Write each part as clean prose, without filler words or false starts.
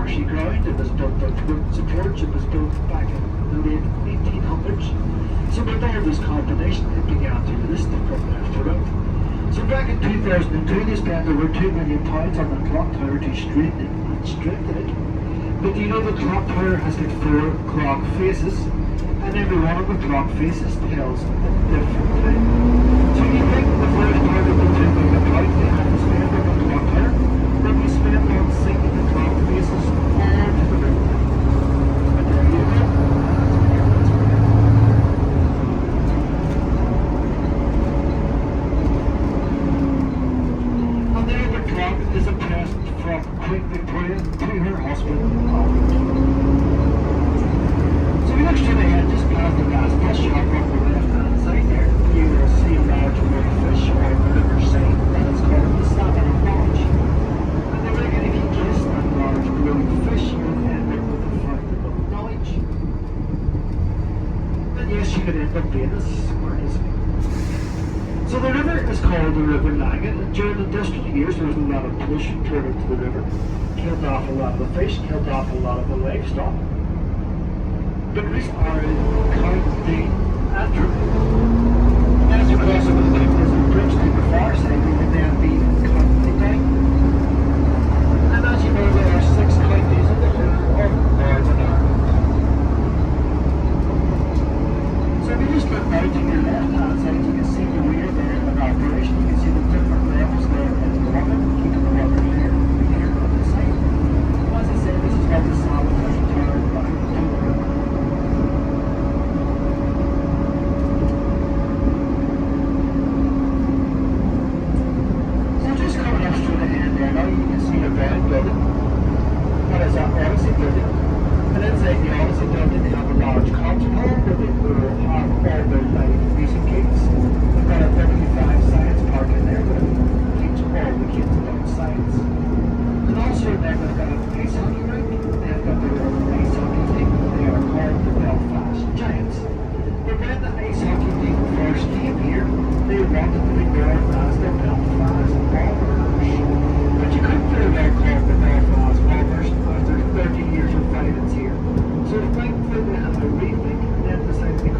marshy ground. It was built with wooden supports. It was built back in the late 1800s. So with all this combination, it began to list the from left to right. So back in 2002, they spent over £2 million on the clock tower to straighten it and strengthen it. But you know the clock tower has got 4 clock faces, and every one of the clock faces tells a different time. So you think the first part of the £2 million they had to spend on the clock tower, then we spent on sinking the clock faces all to the river. And there you go. And there the clock is a present from Queen Victoria to her husband, Albert. So we look straight ahead, just past the gas bus shop on the left-hand side there, you will see a large amount of fish on the riverside that is called the Salmon of Knowledge. And they reckon if you kiss that large blue fish, you'll end up with the fountain of knowledge. And yes, you could end up being as smart as me. So the river is called the River Lagan, and during the industrial years there was a lot of pollution poured into the river. Killed off a lot of the fish, killed off a lot of the livestock. But we are in County Antrim. And as you cross over the creek, there's a bridge to the far side, we would then be in County Down. And as you know, there are 6 counties in the whole of Northern Ireland. So if you just look now to your left-hand side, you can see the weir there in operation. You can see the different levels there in the water, keeping the water clear here on the side. As I said, this is what the salmon has returned back to the river. So just coming up straight ahead there now, you can see a red building. That is our Odyssey building. And inside the Odyssey building, they have a large concert hall where they will have all their live music gigs. They've got a 35 science park in there where they teach all the kids about science. And also then they've got an ice hockey rink. They've got their own ice hockey team. They are called the Belfast Giants. But when the ice hockey team first came here, they wanted to be known as the Belfast Bombers. But you couldn't very well call the Belfast Bombers after 30 years of violence here. So thankfully they had a rethink and then decided to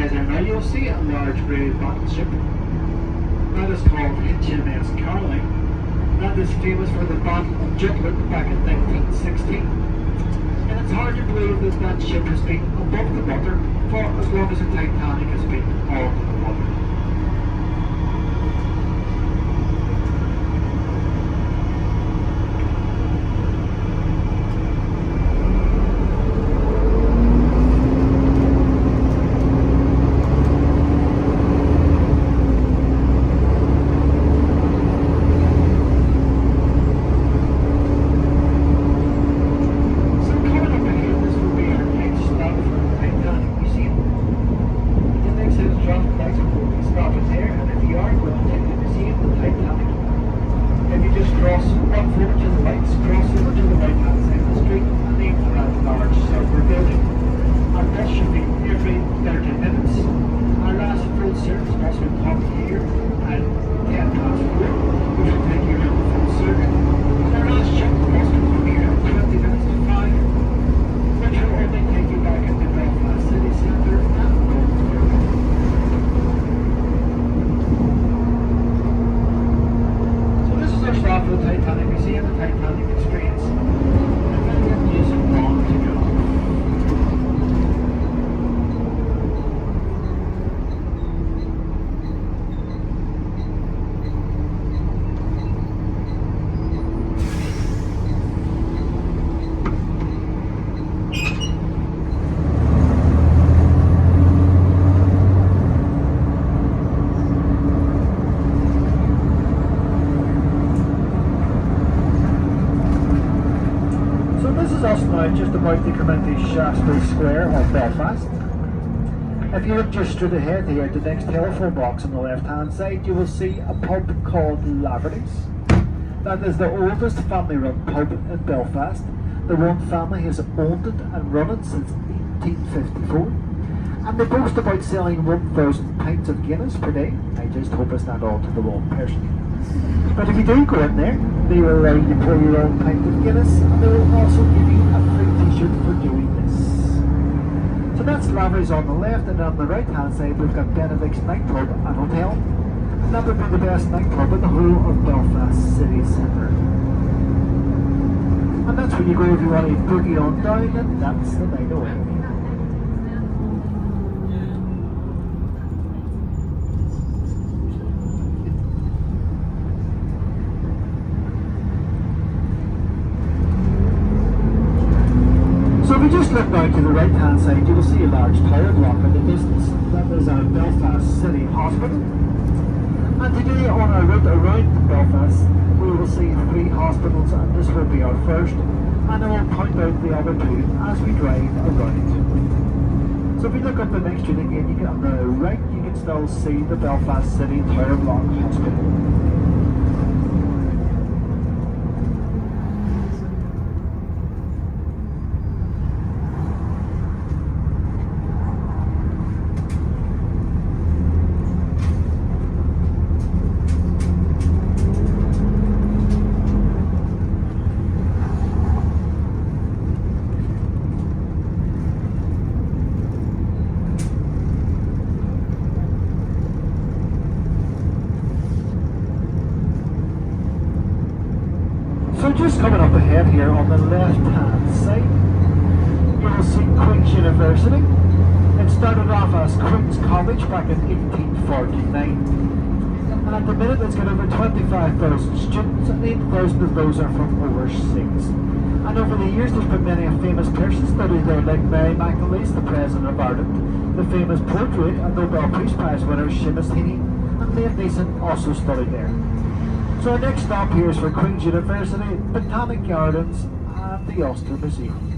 there now, you'll see a large grey battleship. That is called HMS Caroline. That is famous for the Battle of Jutland back in 1916. And it's hard to believe that that ship has been above the water for as long as the Titanic has been on the water. Just about to come into Shaftesbury Square of Belfast. If you look just straight ahead here at the next telephone box on the left hand side, you will see a pub called Laverty's. That is the oldest family run pub in Belfast. The one family has owned it and run it since 1854, and they boast about selling 1,000 pints of Guinness per day. I just hope it's not all to the wrong person. But if you do go in there, they will allow you to pour your own pint of Guinness, and they will also give you a free t-shirt for doing this. So that's Laverty's on the left, and on the right hand side we've got Benedict's nightclub and hotel. And that would be the best nightclub in the whole of Belfast city centre. And that's where you go if you want to boogie on down, and that's the night away. So if we just look now to the right hand side, you will see a large tower block in the distance. That is our Belfast City Hospital. And today on our route around Belfast, we will see 3 hospitals, and this will be our first. And I will point out the other 2 as we drive around. So if we look up the next street again, you can, on the right, you can still see the Belfast City Tower Block Hospital. So just coming up ahead here on the left hand side, you will see Queen's University. It started off as Queen's College back in 1849. And at the minute it's got over 25,000 students, and 8,000 of those are from overseas. And over the years there's been many famous persons studied there, like Mary McAleese, the President of Ireland, the famous poetry and Nobel Peace Prize winner Seamus Heaney, and Liam Neeson also studied there. So our next stop here is for Queen's University, Botanic Gardens and the Ulster Museum.